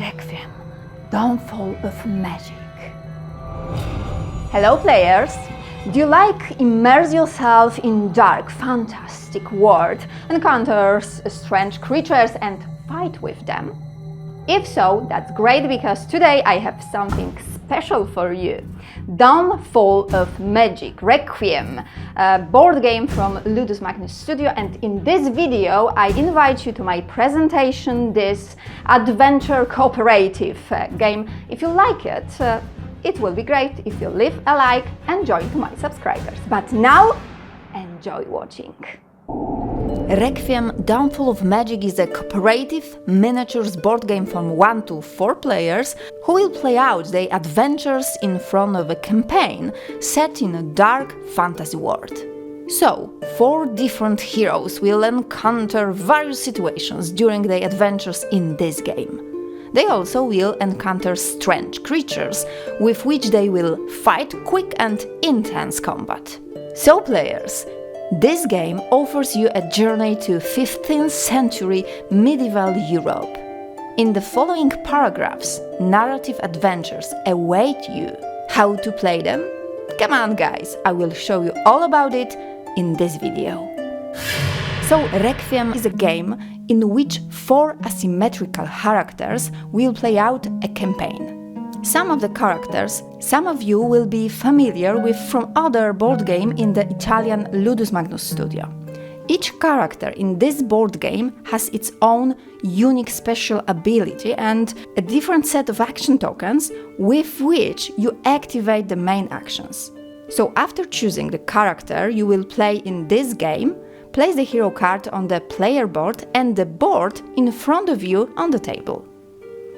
REQUIEM Downfall of Magic. Hello players! Do you like immerse yourself in dark, fantastic world, encounter strange creatures and fight with them? If so, that's great because today I have something special for you. Downfall of Magic, REQUIEM, a board game from Ludus Magnus Studio, and in this video I invite you to my presentation, this adventure cooperative game. If you like it, it will be great if you leave a like and join to my subscribers. But now, enjoy watching. REQUIEM Downfall of Magic is a cooperative miniatures board game from 1 to 4 players who will play out their adventures in front of a campaign set in a dark fantasy world. So, 4 different heroes will encounter various situations during their adventures in this game. They also will encounter strange creatures with which they will fight quick and intense combat. So players, this game offers you a journey to 15th century medieval Europe. In the following paragraphs, narrative adventures await you. How to play them? Come on guys, I will show you all about it in this video. So REQUIEM is a game in which 4 asymmetrical characters will play out a campaign. Some of the characters some of you will be familiar with from other board game in the Italian Ludus Magnus Studio. Each character in this board game has its own unique special ability and a different set of action tokens with which you activate the main actions. So after choosing the character you will play in this game, place the hero card on the player board and the board in front of you on the table.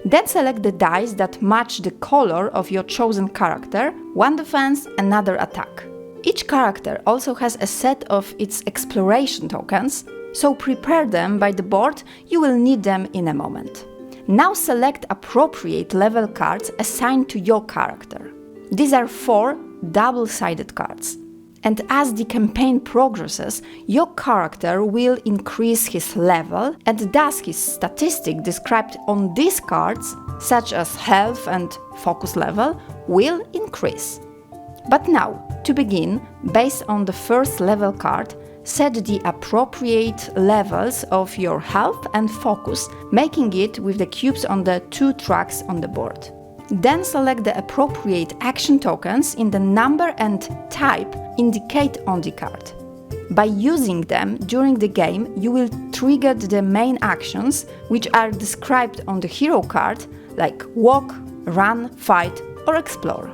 Then select the dice that match the color of your chosen character, one defense, another attack. Each character also has a set of its exploration tokens, so prepare them by the board, you will need them in a moment. Now select appropriate level cards assigned to your character. These are 4 double-sided cards. And as the campaign progresses, your character will increase his level and thus his statistic described on these cards, such as health and focus level, will increase. But now, to begin, based on the first level card, set the appropriate levels of your health and focus, making it with the cubes on the 2 tracks on the board. Then select the appropriate action tokens in the number and type indicated on the card. By using them during the game, you will trigger the main actions which are described on the hero card, like walk, run, fight or explore.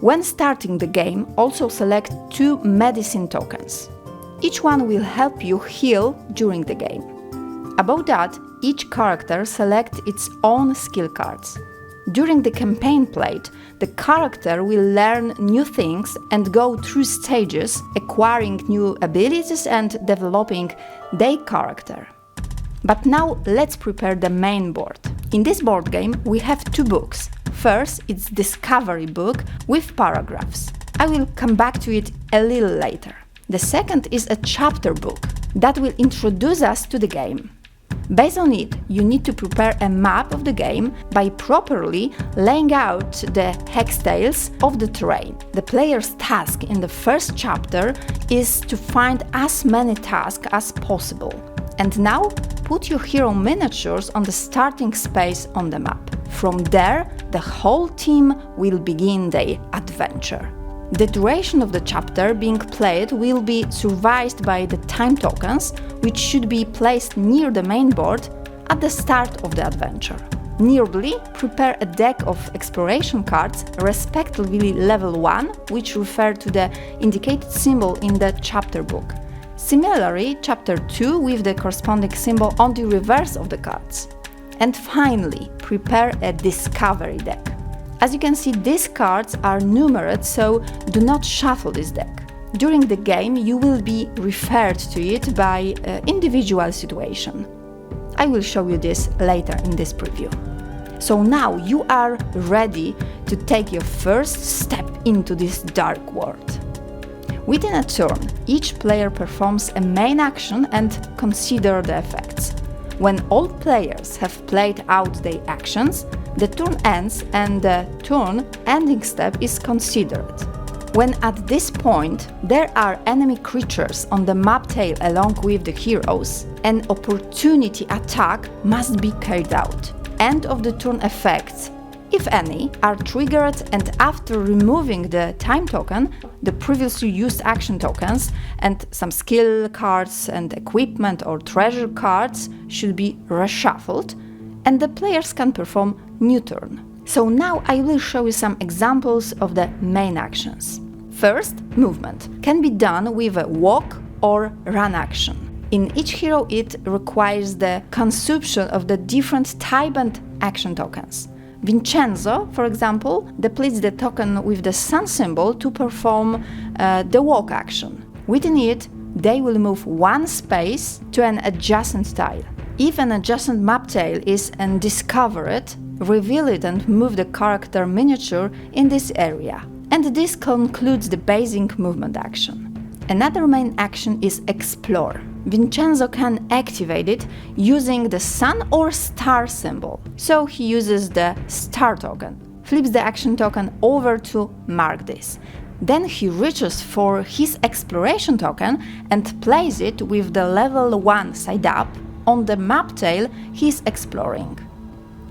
When starting the game, also select 2 medicine tokens. Each one will help you heal during the game. Above that, each character selects its own skill cards. During the campaign played, the character will learn new things and go through stages, acquiring new abilities and developing their character. But now let's prepare the main board. In this board game we have 2 books. First, it's Discovery book with paragraphs. I will come back to it a little later. The second is a chapter book that will introduce us to the game. Based on it, you need to prepare a map of the game by properly laying out the hex tiles of the terrain. The player's task in the first chapter is to find as many tasks as possible. And now, put your hero miniatures on the starting space on the map. From there, the whole team will begin their adventure. The duration of the chapter being played will be supervised by the time tokens, which should be placed near the main board at the start of the adventure. Nearly, prepare a deck of exploration cards, respectively level 1, which refer to the indicated symbol in the chapter book. Similarly, chapter 2 with the corresponding symbol on the reverse of the cards. And finally, prepare a discovery deck. As you can see, these cards are numbered, so do not shuffle this deck. During the game, you will be referred to it by individual situation. I will show you this later in this preview. So now you are ready to take your first step into this dark world. Within a turn, each player performs a main action and consider the effects. When all players have played out their actions, the turn ends and the turn ending step is considered. When at this point there are enemy creatures on the map tail along with the heroes, an opportunity attack must be carried out. End of the turn effects, if any, are triggered, and after removing the time token, the previously used action tokens and some skill cards and equipment or treasure cards should be reshuffled, and the players can perform new turn. So now I will show you some examples of the main actions. First, movement can be done with a walk or run action. In each hero it requires the consumption of the different type and action tokens. Vincenzo, for example, depletes the token with the sun symbol to perform the walk action. Within it, they will move one space to an adjacent tile. If an adjacent map tile is undiscovered, reveal it and move the character miniature in this area. And this concludes the basic movement action. Another main action is Explore. Vincenzo can activate it using the sun or star symbol. So he uses the star token, flips the action token over to mark this. Then he reaches for his exploration token and places it with the level 1 side up on the map tail he's exploring.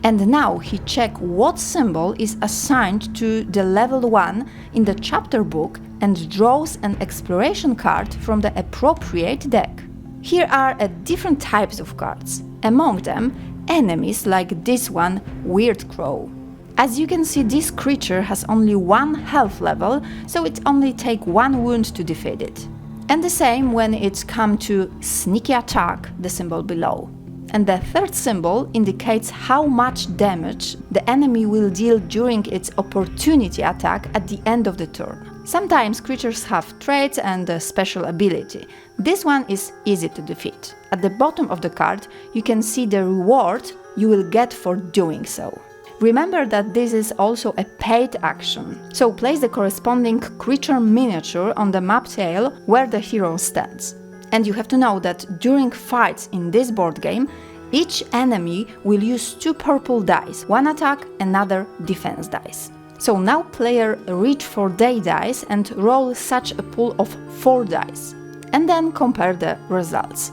And now he checks what symbol is assigned to the level 1 in the chapter book and draws an exploration card from the appropriate deck. Here are different types of cards. Among them, enemies like this one, Weird Crow. As you can see, this creature has only 1 health level, so it only takes 1 wound to defeat it. And the same when it's come to Sneaky Attack, the symbol below. And the third symbol indicates how much damage the enemy will deal during its opportunity attack at the end of the turn. Sometimes creatures have traits and a special ability. This one is easy to defeat. At the bottom of the card, you can see the reward you will get for doing so. Remember that this is also a paid action, so place the corresponding creature miniature on the map tail where the hero stands. And you have to know that during fights in this board game, each enemy will use 2 purple dice, 1 attack, another defense dice. So now player reach for their dice and roll such a pool of 4 dice, and then compare the results.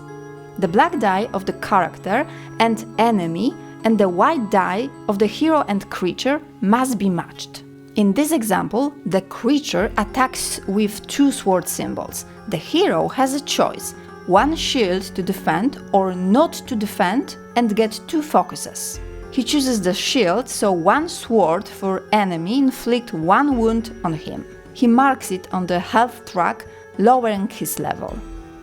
The black die of the character and enemy and the white die of the hero and creature must be matched. In this example, the creature attacks with 2 sword symbols. The hero has a choice, 1 shield to defend or not to defend and get 2 focuses. He chooses the shield, so 1 sword for enemy inflict 1 wound on him. He marks it on the health track, lowering his level.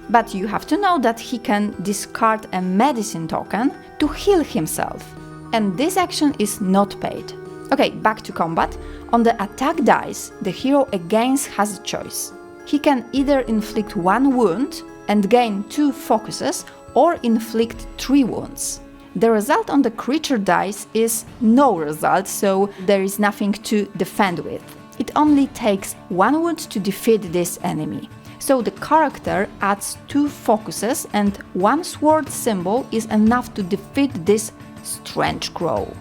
But you have to know that he can discard a medicine token to heal himself. And this action is not paid. Okay, back to combat. On the attack dice, the hero again has a choice. He can either inflict 1 wound and gain 2 focuses or inflict 3 wounds. The result on the creature dice is no result, so there is nothing to defend with. It only takes 1 wound to defeat this enemy. So the character adds 2 focuses and 1 sword symbol is enough to defeat this strange crow.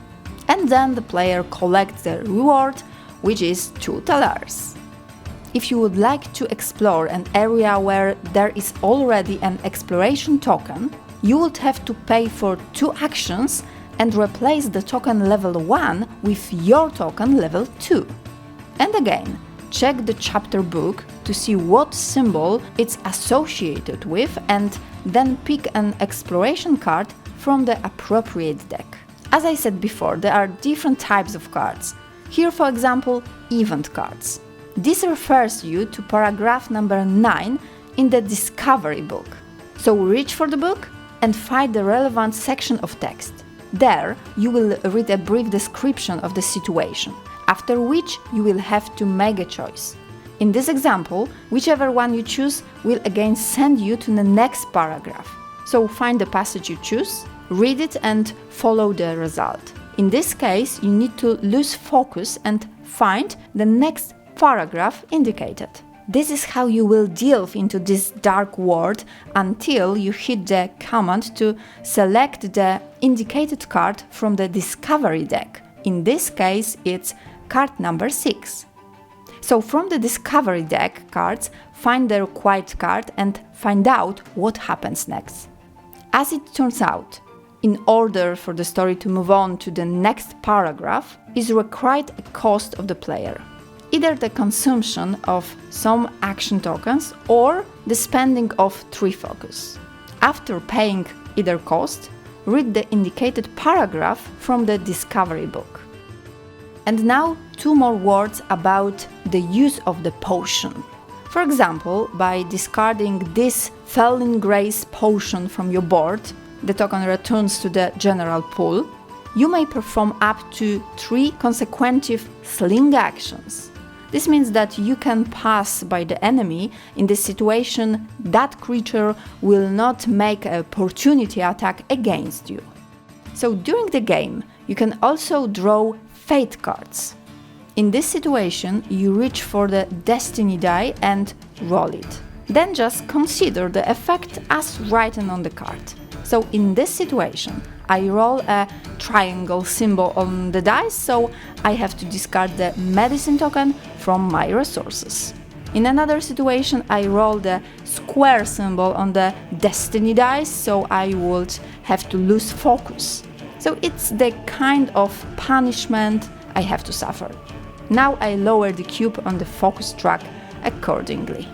And then the player collects the reward, which is 2 thalers. If you would like to explore an area where there is already an exploration token, you would have to pay for 2 actions and replace the token level 1 with your token level 2. And again, check the chapter book to see what symbol it's associated with and then pick an exploration card from the appropriate deck. As I said before, there are different types of cards. Here, for example, event cards. This refers you to paragraph number 9 in the Discovery book. So reach for the book and find the relevant section of text. There, you will read a brief description of the situation, after which you will have to make a choice. In this example, whichever one you choose will again send you to the next paragraph. So find the passage you choose, read it and follow the result. In this case, you need to lose focus and find the next paragraph indicated. This is how you will delve into this dark world until you hit the command to select the indicated card from the discovery deck. In this case, it's card number 6. So from the discovery deck cards, find the required card and find out what happens next. As it turns out, in order for the story to move on to the next paragraph, is required a cost of the player. Either the consumption of some action tokens or the spending of 3 focus. After paying either cost, read the indicated paragraph from the discovery book. And now 2 more words about the use of the potion. For example, by discarding this Felling Grace potion from your board, the token returns to the general pool. You may perform up to 3 consecutive sling actions. This means that you can pass by the enemy. In this situation, that creature will not make an opportunity attack against you. So during the game, you can also draw fate cards. In this situation, you reach for the destiny die and roll it. Then just consider the effect as written on the card. So in this situation, I roll a triangle symbol on the dice, so I have to discard the medicine token from my resources. In another situation, I roll the square symbol on the destiny dice, so I would have to lose focus. So it's the kind of punishment I have to suffer. Now I lower the cube on the focus track accordingly.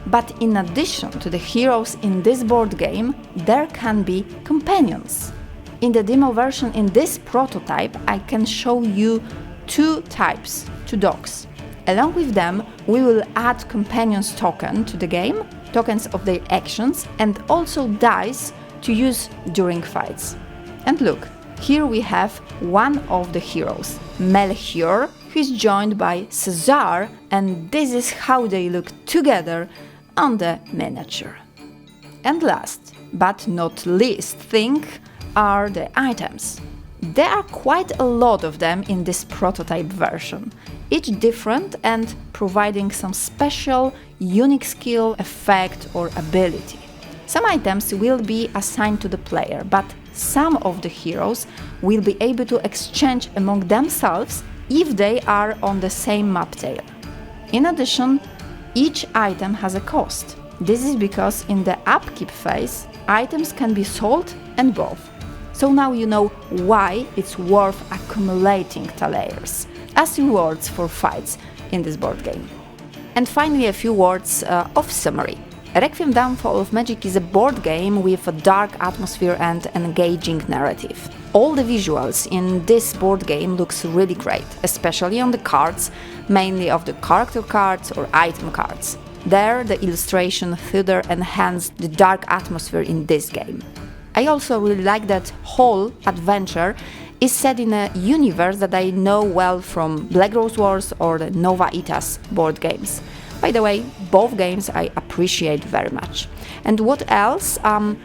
But in addition to the heroes in this board game, there can be companions. In the demo version in this prototype, I can show you 2 types, 2 dogs. Along with them, we will add companions token to the game, tokens of their actions, and also dice to use during fights. And look, here we have one of the heroes, Melchior, who is joined by Cesar, and this is how they look together on the miniature. And last but not least thing are the items. There are quite a lot of them in this prototype version, each different and providing some special, unique skill, effect or ability. Some items will be assigned to the player, but some of the heroes will be able to exchange among themselves if they are on the same map tile. In addition, each item has a cost. This is because in the upkeep phase, items can be sold and bought. So now you know why it's worth accumulating talayers as rewards for fights in this board game. And finally, a few words of summary. REQUIEM Downfall of Magic is a board game with a dark atmosphere and engaging narrative. All the visuals in this board game looks really great, especially on the cards, mainly of the character cards or item cards. There, the illustration further enhanced the dark atmosphere in this game. I also really like that whole adventure is set in a universe that I know well from Black Rose Wars or the Nova Itas board games. By the way, both games I appreciate very much. And what else?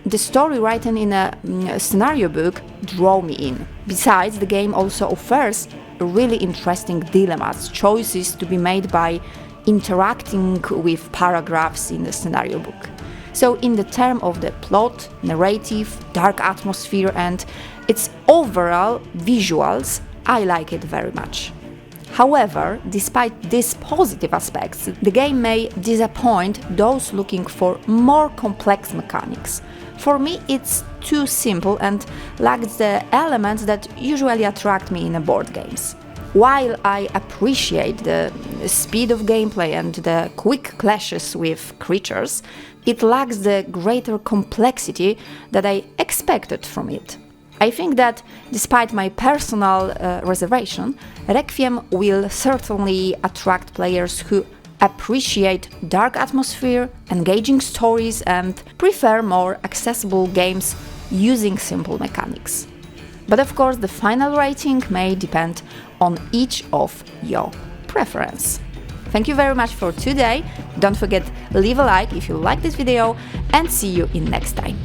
The story written in a scenario book drew me in. Besides, the game also offers really interesting dilemmas, choices to be made by interacting with paragraphs in the scenario book. So in the term of the plot, narrative, dark atmosphere and its overall visuals, I like it very much. However, despite these positive aspects, the game may disappoint those looking for more complex mechanics. For me, it's too simple and lacks the elements that usually attract me in board games. While I appreciate the speed of gameplay and the quick clashes with creatures, it lacks the greater complexity that I expected from it. I think that, despite my personal reservation, REQUIEM will certainly attract players who appreciate dark atmosphere, engaging stories and prefer more accessible games using simple mechanics. But of course, the final rating may depend on each of your preference. Thank you very much for today. Don't forget, leave a like if you like this video and see you in next time.